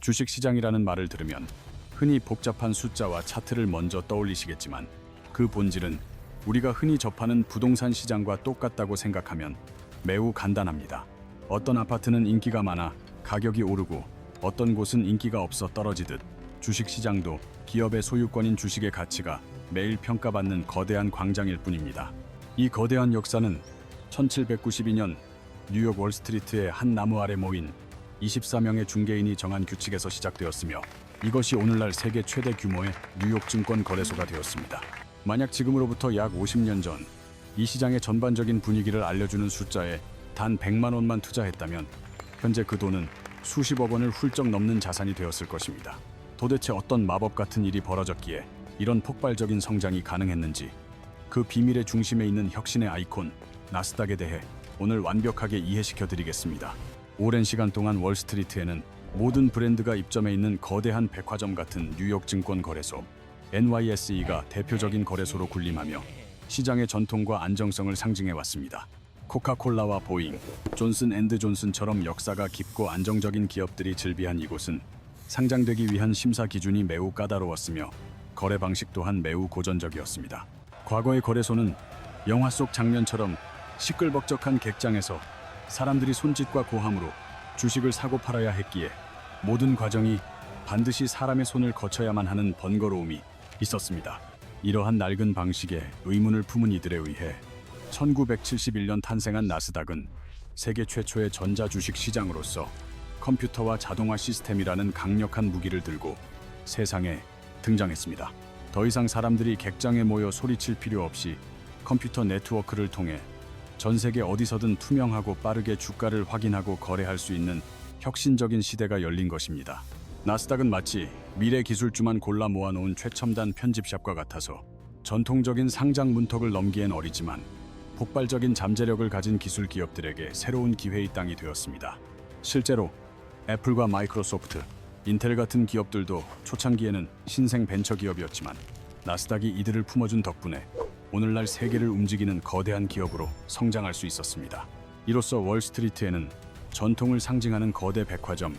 주식시장이라는 말을 들으면 흔히 복잡한 숫자와 차트를 먼저 떠올리시겠지만 그 본질은 우리가 흔히 접하는 부동산 시장과 똑같다고 생각하면 매우 간단합니다. 어떤 아파트는 인기가 많아 가격이 오르고 어떤 곳은 인기가 없어 떨어지듯 주식시장도 기업의 소유권인 주식의 가치가 매일 평가받는 거대한 광장일 뿐입니다. 이 거대한 역사는 1792년 뉴욕 월스트리트의 한 나무 아래 모인 24명의 중개인이 정한 규칙에서 시작되었으며 이것이 오늘날 세계 최대 규모의 뉴욕 증권 거래소가 되었습니다. 만약 지금으로부터 약 50년 전 이 시장의 전반적인 분위기를 알려주는 숫자에 단 100만 원만 투자했다면 현재 그 돈은 수십억 원을 훌쩍 넘는 자산이 되었을 것입니다. 도대체 어떤 마법 같은 일이 벌어졌기에 이런 폭발적인 성장이 가능했는지, 그 비밀의 중심에 있는 혁신의 아이콘 나스닥에 대해 오늘 완벽하게 이해시켜 드리겠습니다. 오랜 시간 동안 월스트리트에는 모든 브랜드가 입점해 있는 거대한 백화점 같은 뉴욕 증권 거래소 NYSE가 대표적인 거래소로 군림하며 시장의 전통과 안정성을 상징해 왔습니다. 코카콜라와 보잉, 존슨앤드존슨처럼 역사가 깊고 안정적인 기업들이 즐비한 이곳은 상장되기 위한 심사 기준이 매우 까다로웠으며 거래 방식 또한 매우 고전적이었습니다. 과거의 거래소는 영화 속 장면처럼 시끌벅적한 객장에서 사람들이 손짓과 고함으로 주식을 사고 팔아야 했기에 모든 과정이 반드시 사람의 손을 거쳐야만 하는 번거로움이 있었습니다. 이러한 낡은 방식에 의문을 품은 이들에 의해 1971년 탄생한 나스닥은 세계 최초의 전자주식 시장으로서 컴퓨터와 자동화 시스템이라는 강력한 무기를 들고 세상에 등장했습니다. 더 이상 사람들이 객장에 모여 소리칠 필요 없이 컴퓨터 네트워크를 통해 전 세계 어디서든 투명하고 빠르게 주가를 확인하고 거래할 수 있는 혁신적인 시대가 열린 것입니다. 나스닥은 마치 미래 기술주만 골라 모아놓은 최첨단 편집샵과 같아서 전통적인 상장 문턱을 넘기엔 어리지만 폭발적인 잠재력을 가진 기술 기업들에게 새로운 기회의 땅이 되었습니다. 실제로 애플과 마이크로소프트, 인텔 같은 기업들도 초창기에는 신생 벤처 기업이었지만 나스닥이 이들을 품어준 덕분에 오늘날 세계를 움직이는 거대한 기업으로 성장할 수 있었습니다. 이로써 월스트리트에는 전통을 상징하는 거대 백화점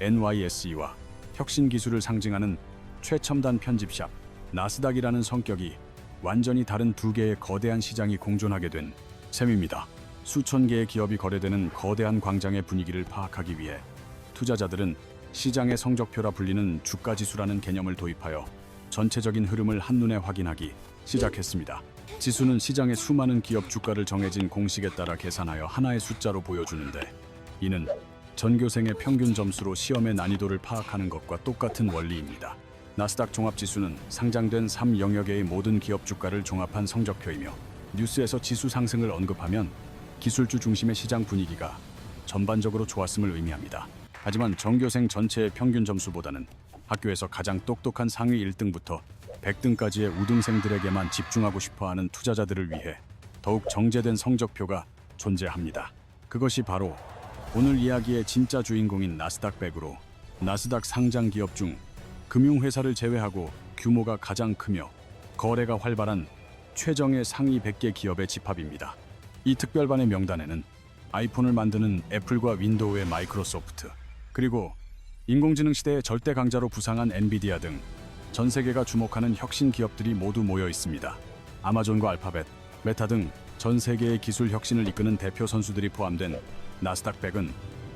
NYSE와 혁신 기술을 상징하는 최첨단 편집샵 나스닥이라는 성격이 완전히 다른 두 개의 거대한 시장이 공존하게 된 셈입니다. 수천 개의 기업이 거래되는 거대한 광장의 분위기를 파악하기 위해 투자자들은 시장의 성적표라 불리는 주가지수라는 개념을 도입하여 전체적인 흐름을 한눈에 확인하기 시작했습니다. 지수는 시장의 수많은 기업 주가를 정해진 공식에 따라 계산하여 하나의 숫자로 보여주는데, 이는 전교생의 평균 점수로 시험의 난이도를 파악하는 것과 똑같은 원리입니다. 나스닥 종합지수는 상장된 3영역의 모든 기업 주가를 종합한 성적표이며 뉴스에서 지수 상승을 언급하면 기술주 중심의 시장 분위기가 전반적으로 좋았음을 의미합니다. 하지만 전교생 전체의 평균 점수보다는 학교에서 가장 똑똑한 상위 1등부터 100등까지의 우등생들에게만 집중하고 싶어하는 투자자들을 위해 더욱 정제된 성적표가 존재합니다. 그것이 바로 오늘 이야기의 진짜 주인공인 나스닥 100으로 나스닥 상장 기업 중 금융회사를 제외하고 규모가 가장 크며 거래가 활발한 최정예 상위 100개 기업의 집합입니다. 이 특별반의 명단에는 아이폰을 만드는 애플과 윈도우의 마이크로소프트, 그리고 인공지능 시대의 절대 강자로 부상한 엔비디아 등 전 세계가 주목하는 혁신 기업들이 모두 모여 있습니다. 아마존과 알파벳, 메타 등 전 세계의 기술 혁신을 이끄는 대표 선수들이 포함된 나스닥 100은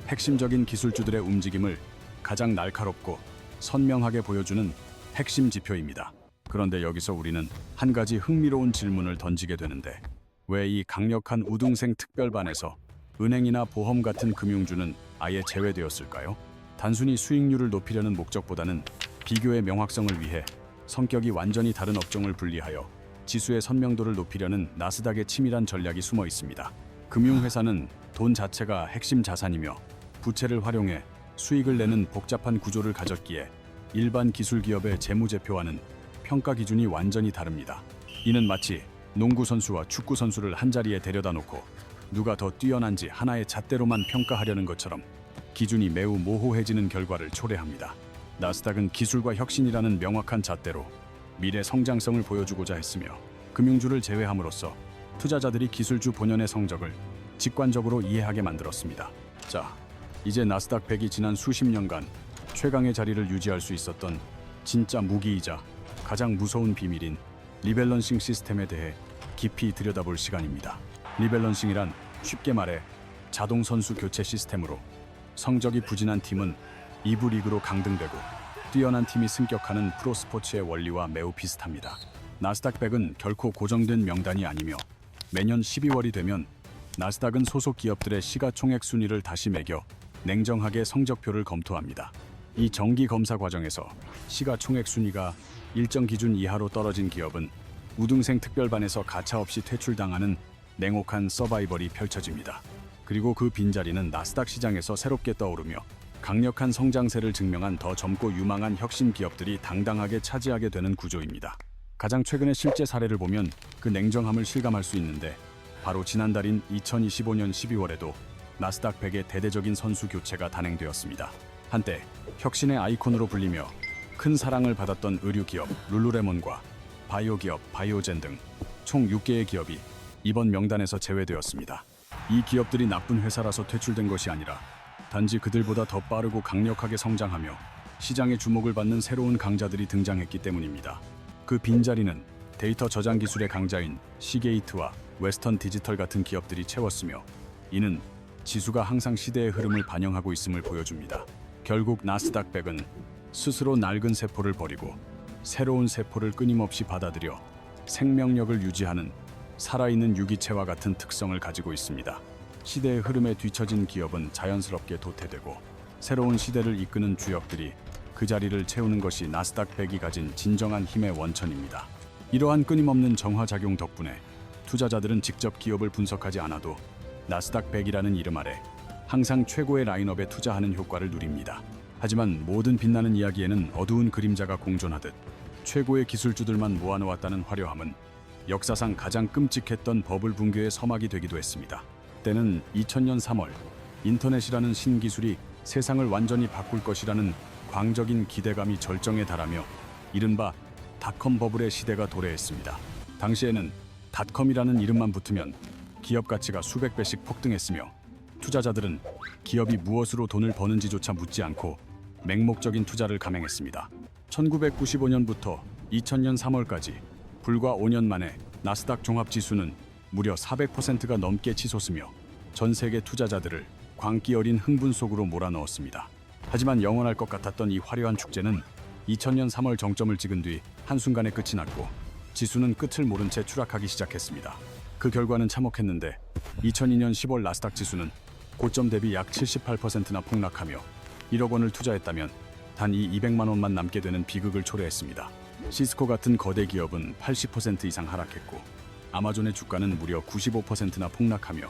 핵심적인 기술주들의 움직임을 가장 날카롭고 선명하게 보여주는 핵심 지표입니다. 그런데 여기서 우리는 한 가지 흥미로운 질문을 던지게 되는데, 왜 이 강력한 우등생 특별반에서 은행이나 보험 같은 금융주는 아예 제외되었을까요? 단순히 수익률을 높이려는 목적보다는 비교의 명확성을 위해 성격이 완전히 다른 업종을 분리하여 지수의 선명도를 높이려는 나스닥의 치밀한 전략이 숨어 있습니다. 금융회사는 돈 자체가 핵심 자산이며 부채를 활용해 수익을 내는 복잡한 구조를 가졌기에 일반 기술 기업의 재무제표와는 평가 기준이 완전히 다릅니다. 이는 마치 농구 선수와 축구 선수를 한자리에 데려다 놓고 누가 더 뛰어난지 하나의 잣대로만 평가하려는 것처럼 기준이 매우 모호해지는 결과를 초래합니다. 나스닥은 기술과 혁신이라는 명확한 잣대로 미래 성장성을 보여주고자 했으며 금융주를 제외함으로써 투자자들이 기술주 본연의 성적을 직관적으로 이해하게 만들었습니다. 자, 이제 나스닥 100이 지난 수십 년간 최강의 자리를 유지할 수 있었던 진짜 무기이자 가장 무서운 비밀인 리밸런싱 시스템에 대해 깊이 들여다볼 시간입니다. 리밸런싱이란 쉽게 말해 자동 선수 교체 시스템으로 성적이 부진한 팀은 2부 리그로 강등되고 뛰어난 팀이 승격하는 프로스포츠의 원리와 매우 비슷합니다. 나스닥 100은 결코 고정된 명단이 아니며 매년 12월이 되면 나스닥은 소속 기업들의 시가총액 순위를 다시 매겨 냉정하게 성적표를 검토합니다. 이 정기 검사 과정에서 시가총액 순위가 일정 기준 이하로 떨어진 기업은 우등생 특별반에서 가차없이 퇴출당하는 냉혹한 서바이벌이 펼쳐집니다. 그리고 그 빈자리는 나스닥 시장에서 새롭게 떠오르며 강력한 성장세를 증명한 더 젊고 유망한 혁신 기업들이 당당하게 차지하게 되는 구조입니다. 가장 최근의 실제 사례를 보면 그 냉정함을 실감할 수 있는데 바로 지난달인 2025년 12월에도 나스닥 100의 대대적인 선수 교체가 단행되었습니다. 한때 혁신의 아이콘으로 불리며 큰 사랑을 받았던 의류 기업 룰루레몬과 바이오 기업 바이오젠 등 총 6개의 기업이 이번 명단에서 제외되었습니다. 이 기업들이 나쁜 회사라서 퇴출된 것이 아니라 단지 그들보다 더 빠르고 강력하게 성장하며 시장의 주목을 받는 새로운 강자들이 등장했기 때문입니다. 그 빈자리는 데이터 저장 기술의 강자인 시게이트와 웨스턴 디지털 같은 기업들이 채웠으며 이는 지수가 항상 시대의 흐름을 반영하고 있음을 보여줍니다. 결국 나스닥 100은 스스로 낡은 세포를 버리고 새로운 세포를 끊임없이 받아들여 생명력을 유지하는 살아있는 유기체와 같은 특성을 가지고 있습니다. 시대의 흐름에 뒤처진 기업은 자연스럽게 도태되고 새로운 시대를 이끄는 주역들이 그 자리를 채우는 것이 나스닥 100이 가진 진정한 힘의 원천입니다. 이러한 끊임없는 정화작용 덕분에 투자자들은 직접 기업을 분석하지 않아도 나스닥 100이라는 이름 아래 항상 최고의 라인업에 투자하는 효과를 누립니다. 하지만 모든 빛나는 이야기에는 어두운 그림자가 공존하듯 최고의 기술주들만 모아놓았다는 화려함은 역사상 가장 끔찍했던 버블 붕괴의 서막이 되기도 했습니다. 때는 2000년 3월 인터넷이라는 신기술이 세상을 완전히 바꿀 것이라는 광적인 기대감이 절정에 달하며 이른바 닷컴 버블의 시대가 도래했습니다. 당시에는 닷컴이라는 이름만 붙으면 기업 가치가 수백 배씩 폭등했으며 투자자들은 기업이 무엇으로 돈을 버는지조차 묻지 않고 맹목적인 투자를 감행했습니다. 1995년부터 2000년 3월까지 불과 5년 만에 나스닥 종합지수는 무려 400%가 넘게 치솟으며 전 세계 투자자들을 광기 어린 흥분 속으로 몰아넣었습니다. 하지만 영원할 것 같았던 이 화려한 축제는 2000년 3월 정점을 찍은 뒤 한순간에 끝이 났고 지수는 끝을 모른 채 추락하기 시작했습니다. 그 결과는 참혹했는데 2002년 10월 나스닥 지수는 고점 대비 약 78%나 폭락하며 1억 원을 투자했다면 단 이 200만 원만 남게 되는 비극을 초래했습니다. 시스코 같은 거대 기업은 80% 이상 하락했고 아마존의 주가는 무려 95%나 폭락하며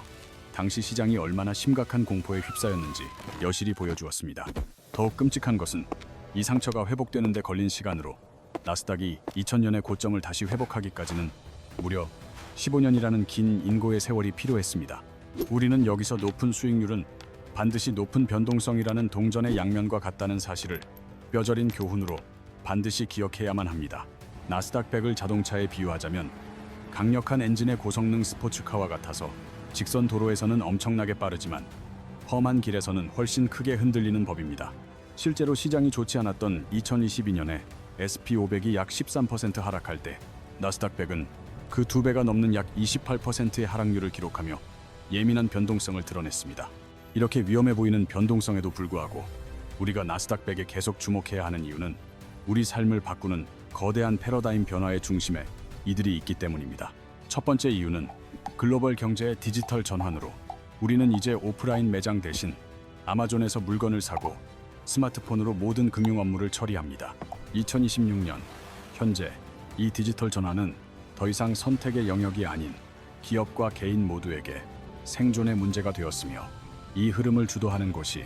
당시 시장이 얼마나 심각한 공포에 휩싸였는지 여실히 보여주었습니다. 더욱 끔찍한 것은 이 상처가 회복되는 데 걸린 시간으로 나스닥이 2000년의 고점을 다시 회복하기까지는 무려 15년이라는 긴 인고의 세월이 필요했습니다. 우리는 여기서 높은 수익률은 반드시 높은 변동성이라는 동전의 양면과 같다는 사실을 뼈저린 교훈으로 반드시 기억해야만 합니다. 나스닥 100을 자동차에 비유하자면 강력한 엔진의 고성능 스포츠카와 같아서 직선 도로에서는 엄청나게 빠르지만 험한 길에서는 훨씬 크게 흔들리는 법입니다. 실제로 시장이 좋지 않았던 2022년에 SP500이 약 13% 하락할 때 나스닥 100은 그 2배가 넘는 약 28%의 하락률을 기록하며 예민한 변동성을 드러냈습니다. 이렇게 위험해 보이는 변동성에도 불구하고 우리가 나스닥 100에 계속 주목해야 하는 이유는 우리 삶을 바꾸는 거대한 패러다임 변화의 중심에 이들이 있기 때문입니다. 첫 번째 이유는 글로벌 경제의 디지털 전환으로 우리는 이제 오프라인 매장 대신 아마존에서 물건을 사고 스마트폰으로 모든 금융 업무를 처리합니다. 2026년 현재 이 디지털 전환은 더 이상 선택의 영역이 아닌 기업과 개인 모두에게 생존의 문제가 되었으며 이 흐름을 주도하는 곳이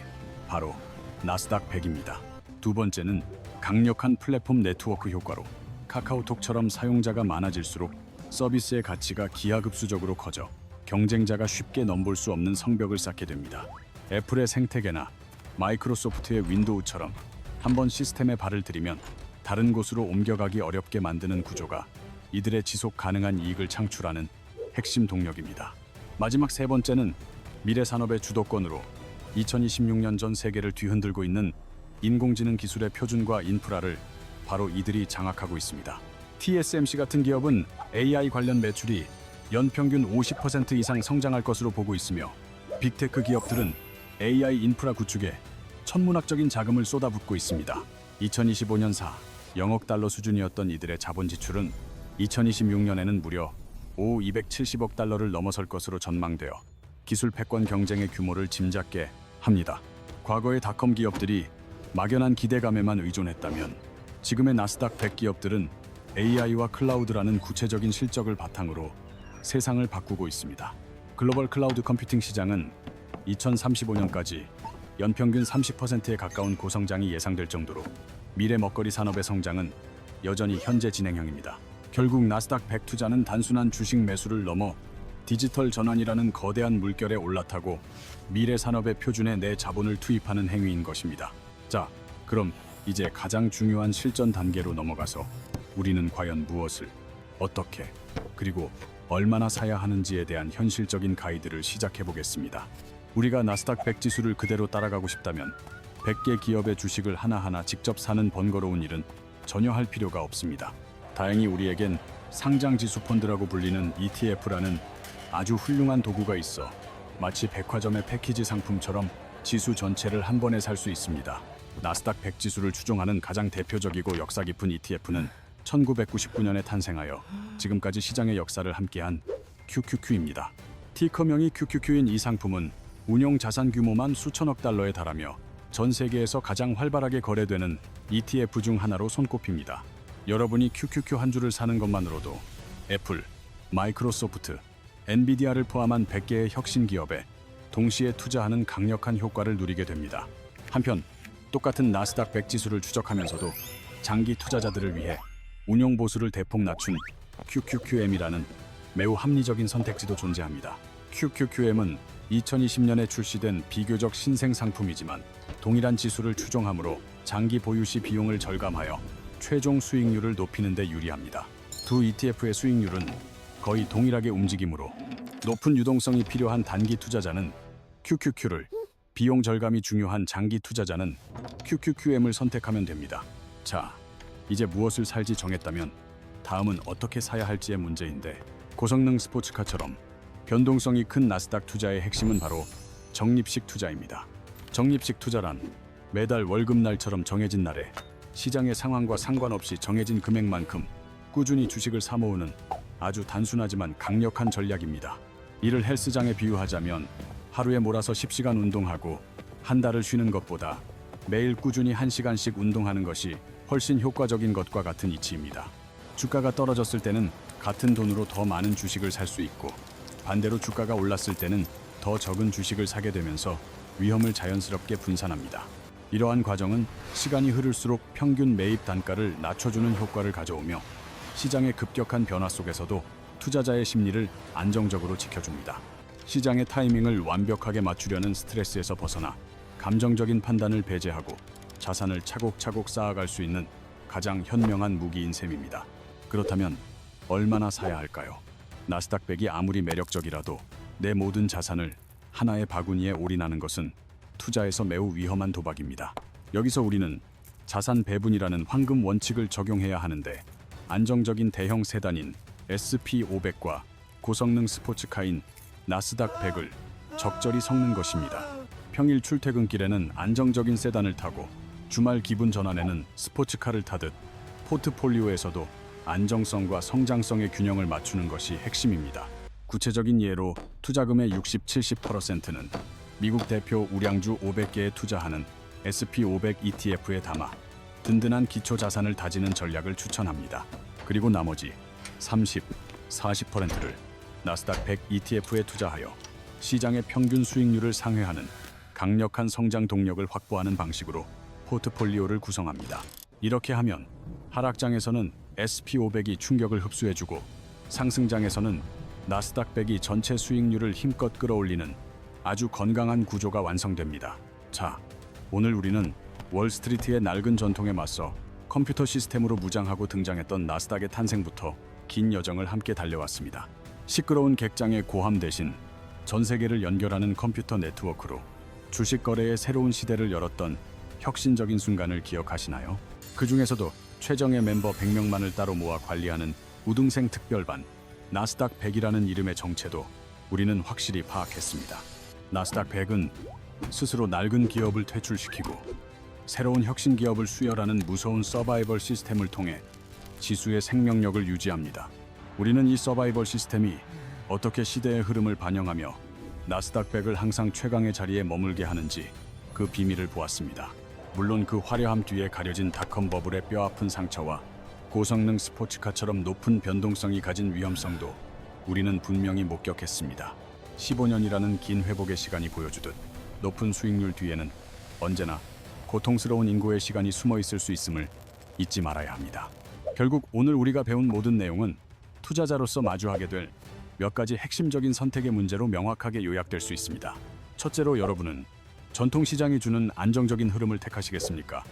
바로 나스닥 100입니다. 두 번째는 강력한 플랫폼 네트워크 효과로 카카오톡처럼 사용자가 많아질수록 서비스의 가치가 기하급수적으로 커져 경쟁자가 쉽게 넘볼 수 없는 성벽을 쌓게 됩니다. 애플의 생태계나 마이크로소프트의 윈도우처럼 한번 시스템에 발을 들이면 다른 곳으로 옮겨가기 어렵게 만드는 구조가 이들의 지속 가능한 이익을 창출하는 핵심 동력입니다. 마지막 세 번째는 미래 산업의 주도권으로 2026년 전 세계를 뒤흔들고 있는 인공지능 기술의 표준과 인프라를 바로 이들이 장악하고 있습니다. TSMC 같은 기업은 AI 관련 매출이 연평균 50% 이상 성장할 것으로 보고 있으며 빅테크 기업들은 AI 인프라 구축에 천문학적인 자금을 쏟아붓고 있습니다. 2025년 0억 달러 수준이었던 이들의 자본 지출은 2026년에는 무려 270억 달러를 넘어설 것으로 전망되어 기술 패권 경쟁의 규모를 짐작케 합니다. 과거의 닷컴 기업들이 막연한 기대감에만 의존했다면 지금의 나스닥 100 기업들은 AI와 클라우드라는 구체적인 실적을 바탕으로 세상을 바꾸고 있습니다. 글로벌 클라우드 컴퓨팅 시장은 2035년까지 연평균 30%에 가까운 고성장이 예상될 정도로 미래 먹거리 산업의 성장은 여전히 현재 진행형입니다. 결국 나스닥 100 투자는 단순한 주식 매수를 넘어 디지털 전환이라는 거대한 물결에 올라타고 미래 산업의 표준에 내 자본을 투입하는 행위인 것입니다. 자, 그럼 이제 가장 중요한 실전 단계로 넘어가서 우리는 과연 무엇을, 어떻게, 그리고 얼마나 사야 하는지에 대한 현실적인 가이드를 시작해 보겠습니다. 우리가 나스닥 100 지수를 그대로 따라가고 싶다면 100개 기업의 주식을 하나하나 직접 사는 번거로운 일은 전혀 할 필요가 없습니다. 다행히 우리에겐 상장지수 펀드라고 불리는 ETF라는 아주 훌륭한 도구가 있어 마치 백화점의 패키지 상품처럼 지수 전체를 한 번에 살 수 있습니다. 나스닥 100 지수를 추종하는 가장 대표적이고 역사 깊은 ETF는 1999년에 탄생하여 지금까지 시장의 역사를 함께한 QQQ입니다. 티커명이 QQQ인 이 상품은 운용 자산 규모만 수천억 달러에 달하며 전 세계에서 가장 활발하게 거래되는 ETF 중 하나로 손꼽힙니다. 여러분이 QQQ 한 주를 사는 것만으로도 애플, 마이크로소프트, 엔비디아를 포함한 100개의 혁신 기업에 동시에 투자하는 강력한 효과를 누리게 됩니다. 한편 똑같은 나스닥 100 지수를 추적하면서도 장기 투자자들을 위해 운용 보수를 대폭 낮춘 QQQM이라는 매우 합리적인 선택지도 존재합니다. QQQM은 2020년에 출시된 비교적 신생 상품이지만 동일한 지수를 추종하므로 장기 보유 시 비용을 절감하여 최종 수익률을 높이는 데 유리합니다. 두 ETF의 수익률은 거의 동일하게 움직이므로 높은 유동성이 필요한 단기 투자자는 QQQ를, 비용 절감이 중요한 장기 투자자는 QQQM을 선택하면 됩니다. 자, 이제 무엇을 살지 정했다면 다음은 어떻게 사야 할지의 문제인데, 고성능 스포츠카처럼 변동성이 큰 나스닥 투자의 핵심은 바로 적립식 투자입니다. 적립식 투자란 매달 월급날처럼 정해진 날에 시장의 상황과 상관없이 정해진 금액만큼 꾸준히 주식을 사 모으는 아주 단순하지만 강력한 전략입니다. 이를 헬스장에 비유하자면 하루에 몰아서 10시간 운동하고 한 달을 쉬는 것보다 매일 꾸준히 1시간씩 운동하는 것이 훨씬 효과적인 것과 같은 이치입니다. 주가가 떨어졌을 때는 같은 돈으로 더 많은 주식을 살 수 있고, 반대로 주가가 올랐을 때는 더 적은 주식을 사게 되면서 위험을 자연스럽게 분산합니다. 이러한 과정은 시간이 흐를수록 평균 매입 단가를 낮춰주는 효과를 가져오며 시장의 급격한 변화 속에서도 투자자의 심리를 안정적으로 지켜줍니다. 시장의 타이밍을 완벽하게 맞추려는 스트레스에서 벗어나 감정적인 판단을 배제하고 자산을 차곡차곡 쌓아갈 수 있는 가장 현명한 무기인 셈입니다. 그렇다면 얼마나 사야 할까요? 나스닥 100이 아무리 매력적이라도 내 모든 자산을 하나의 바구니에 올인하는 것은 투자에서 매우 위험한 도박입니다. 여기서 우리는 자산 배분이라는 황금 원칙을 적용해야 하는데, 안정적인 대형 세단인 SP500과 고성능 스포츠카인 나스닥 100을 적절히 섞는 것입니다. 평일 출퇴근길에는 안정적인 세단을 타고 주말 기분 전환에는 스포츠카를 타듯 포트폴리오에서도 안정성과 성장성의 균형을 맞추는 것이 핵심입니다. 구체적인 예로 투자금의 60-70%는 미국 대표 우량주 500개에 투자하는 SP500 ETF에 담아 든든한 기초 자산을 다지는 전략을 추천합니다. 그리고 나머지 30-40%를 나스닥 100 ETF에 투자하여 시장의 평균 수익률을 상회하는 강력한 성장 동력을 확보하는 방식으로 포트폴리오를 구성합니다. 이렇게 하면 하락장에서는 SP500이 충격을 흡수해주고 상승장에서는 나스닥 100이 전체 수익률을 힘껏 끌어올리는 아주 건강한 구조가 완성됩니다. 자, 오늘 우리는 월스트리트의 낡은 전통에 맞서 컴퓨터 시스템으로 무장하고 등장했던 나스닥의 탄생부터 긴 여정을 함께 달려왔습니다. 시끄러운 객장의 고함 대신 전 세계를 연결하는 컴퓨터 네트워크로 주식 거래의 새로운 시대를 열었던 혁신적인 순간을 기억하시나요? 그 중에서도 최정예 멤버 100명만을 따로 모아 관리하는 우등생 특별반 나스닥 100이라는 이름의 정체도 우리는 확실히 파악했습니다. 나스닥 100은 스스로 낡은 기업을 퇴출시키고 새로운 혁신 기업을 수혈하는 무서운 서바이벌 시스템을 통해 지수의 생명력을 유지합니다. 우리는 이 서바이벌 시스템이 어떻게 시대의 흐름을 반영하며 나스닥 100을 항상 최강의 자리에 머물게 하는지 그 비밀을 보았습니다. 물론 그 화려함 뒤에 가려진 닷컴 버블의 뼈아픈 상처와 고성능 스포츠카처럼 높은 변동성이 가진 위험성도 우리는 분명히 목격했습니다. 15년이라는 긴 회복의 시간이 보여주듯 높은 수익률 뒤에는 언제나 고통스러운 인고의 시간이 숨어 있을 수 있음을 잊지 말아야 합니다. 결국 오늘 우리가 배운 모든 내용은 투자자로서 마주하게 될 몇 가지 핵심적인 선택의 문제로 명확하게 요약될 수 있습니다. 첫째로 여러분은 전통 시장이 주는 안정적인 흐름을 택하시겠습니까?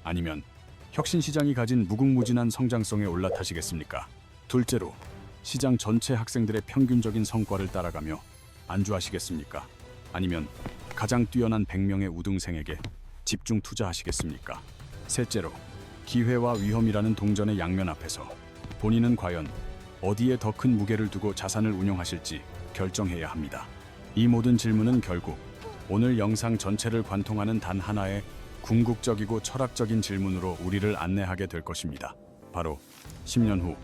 아니면 혁신 시장이 가진 무궁무진한 성장성에 올라타시겠습니까? 둘째로 시장 전체 학생들의 평균적인 성과를 따라가며 안주하시겠습니까? 아니면 가장 뛰어난 100명의 우등생에게 집중 투자하시겠습니까? 셋째로 기회와 위험이라는 동전의 양면 앞에서 본인은 과연 어디에 더 큰 무게를 두고 자산을 운용하실지 결정해야 합니다. 이 모든 질문은 결국 오늘 영상 전체를 관통하는 단 하나의 궁극적이고 철학적인 질문으로 우리를 안내하게 될 것입니다. 바로 10년 후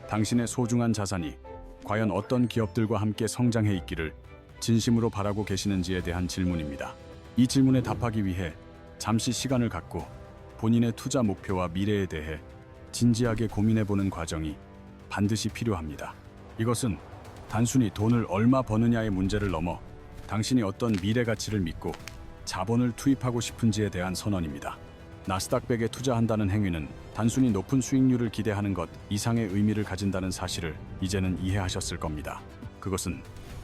당신의 소중한 자산이 과연 어떤 기업들과 함께 성장해 있기를 진심으로 바라고 계시는지에 대한 질문입니다. 이 질문에 답하기 위해 잠시 시간을 갖고 본인의 투자 목표와 미래에 대해 진지하게 고민해보는 과정이 반드시 필요합니다. 이것은 단순히 돈을 얼마 버느냐의 문제를 넘어 당신이 어떤 미래 가치를 믿고 자본을 투입하고 싶은지에 대한 선언입니다. 나스닥 100에 투자한다는 행위는 단순히 높은 수익률을 기대하는 것 이상의 의미를 가진다는 사실을 이제는 이해하셨을 겁니다. 그것은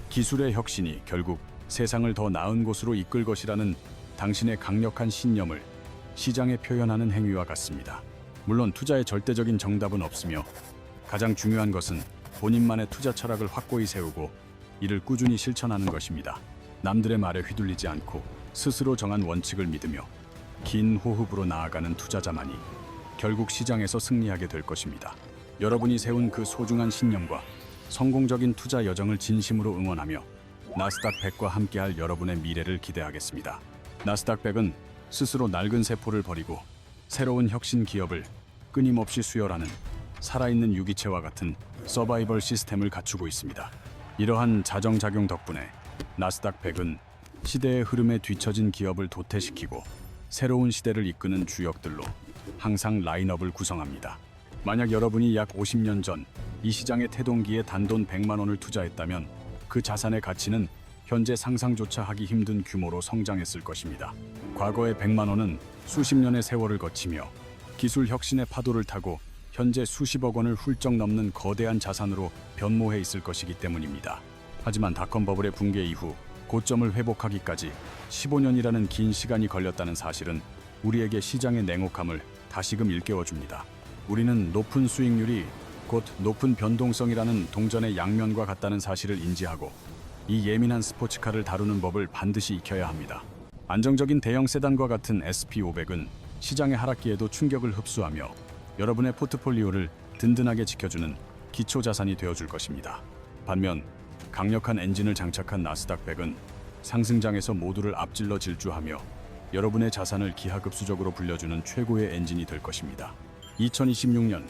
기술의 혁신이 결국 세상을 더 나은 곳으로 이끌 것이라는 당신의 강력한 신념을 시장에 표현하는 행위와 같습니다. 물론 투자에 절대적인 정답은 없으며 가장 중요한 것은 본인만의 투자 철학을 확고히 세우고 이를 꾸준히 실천하는 것입니다. 남들의 말에 휘둘리지 않고 스스로 정한 원칙을 믿으며 긴 호흡으로 나아가는 투자자만이 결국 시장에서 승리하게 될 것입니다. 여러분이 세운 그 소중한 신념과 성공적인 투자 여정을 진심으로 응원하며 나스닥 100과 함께할 여러분의 미래를 기대하겠습니다. 나스닥 100은 스스로 낡은 세포를 버리고 새로운 혁신 기업을 끊임없이 수혈하는 살아있는 유기체와 같은 서바이벌 시스템을 갖추고 있습니다. 이러한 자정작용 덕분에 나스닥 100은 시대의 흐름에 뒤처진 기업을 도태시키고 새로운 시대를 이끄는 주역들로 항상 라인업을 구성합니다. 만약 여러분이 약 50년 전 이 시장의 태동기에 단돈 100만 원을 투자했다면 그 자산의 가치는 현재 상상조차 하기 힘든 규모로 성장했을 것입니다. 과거의 100만 원은 수십 년의 세월을 거치며 기술 혁신의 파도를 타고 현재 수십억 원을 훌쩍 넘는 거대한 자산으로 변모해 있을 것이기 때문입니다. 하지만 닷컴 버블의 붕괴 이후 고점을 회복하기까지 15년이라는 긴 시간이 걸렸다는 사실은 우리에게 시장의 냉혹함을 다시금 일깨워줍니다. 우리는 높은 수익률이 곧 높은 변동성이라는 동전의 양면과 같다는 사실을 인지하고 이 예민한 스포츠카를 다루는 법을 반드시 익혀야 합니다. 안정적인 대형 세단과 같은 SP500은 시장의 하락기에도 충격을 흡수하며 여러분의 포트폴리오를 든든하게 지켜주는 기초 자산이 되어줄 것입니다. 반면 강력한 엔진을 장착한 나스닥 100은 상승장에서 모두를 앞질러 질주하며 여러분의 자산을 기하급수적으로 불려주는 최고의 엔진이 될 것입니다. 2026년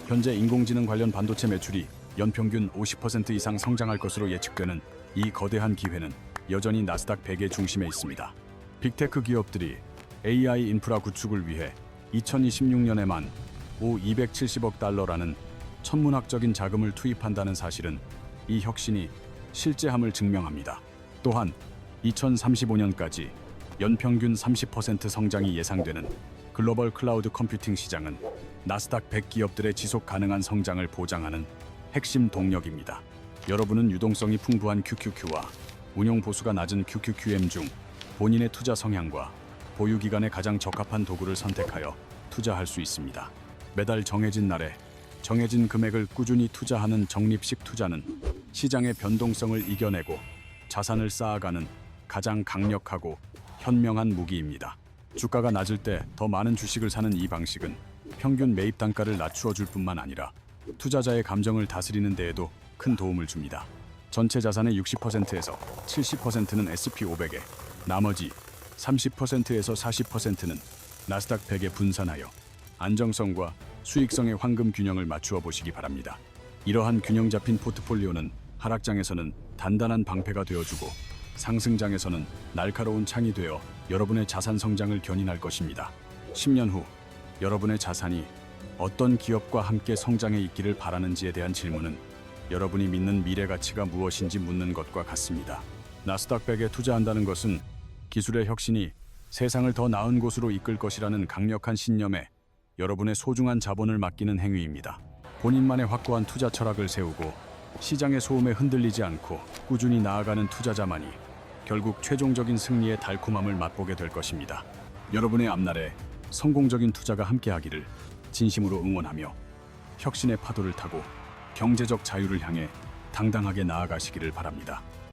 현재 인공지능 관련 반도체 매출이 연평균 50% 이상 성장할 것으로 예측되는 이 거대한 기회는 여전히 나스닥 100의 중심에 있습니다. 빅테크 기업들이 AI 인프라 구축을 위해 2026년에만 270억 달러라는 천문학적인 자금을 투입한다는 사실은 이 혁신이 실제함을 증명합니다. 또한 2035년까지 연평균 30% 성장이 예상되는 글로벌 클라우드 컴퓨팅 시장은 나스닥 100 기업들의 지속 가능한 성장을 보장하는 핵심 동력입니다. 여러분은 유동성이 풍부한 QQQ와 운용 보수가 낮은 QQQM 중 본인의 투자 성향과 보유 기간에 가장 적합한 도구를 선택하여 투자할 수 있습니다. 매달 정해진 날에 정해진 금액을 꾸준히 투자하는 적립식 투자는 시장의 변동성을 이겨내고 자산을 쌓아가는 가장 강력하고 현명한 무기입니다. 주가가 낮을 때 더 많은 주식을 사는 이 방식은 평균 매입 단가를 낮추어 줄 뿐만 아니라 투자자의 감정을 다스리는 데에도 큰 도움을 줍니다. 전체 자산의 60%에서 70%는 S&P500에, 나머지 30%에서 40%는 나스닥 100에 분산하여 안정성과 수익성의 황금 균형을 맞추어 보시기 바랍니다. 이러한 균형 잡힌 포트폴리오는 하락장에서는 단단한 방패가 되어주고 상승장에서는 날카로운 창이 되어 여러분의 자산 성장을 견인할 것입니다. 10년 후 여러분의 자산이 어떤 기업과 함께 성장해 있기를 바라는지에 대한 질문은 여러분이 믿는 미래 가치가 무엇인지 묻는 것과 같습니다. 나스닥 100에 투자한다는 것은 기술의 혁신이 세상을 더 나은 곳으로 이끌 것이라는 강력한 신념에 여러분의 소중한 자본을 맡기는 행위입니다. 본인만의 확고한 투자 철학을 세우고 시장의 소음에 흔들리지 않고 꾸준히 나아가는 투자자만이 결국 최종적인 승리의 달콤함을 맛보게 될 것입니다. 여러분의 앞날에 성공적인 투자가 함께하기를 진심으로 응원하며 혁신의 파도를 타고 경제적 자유를 향해 당당하게 나아가시기를 바랍니다.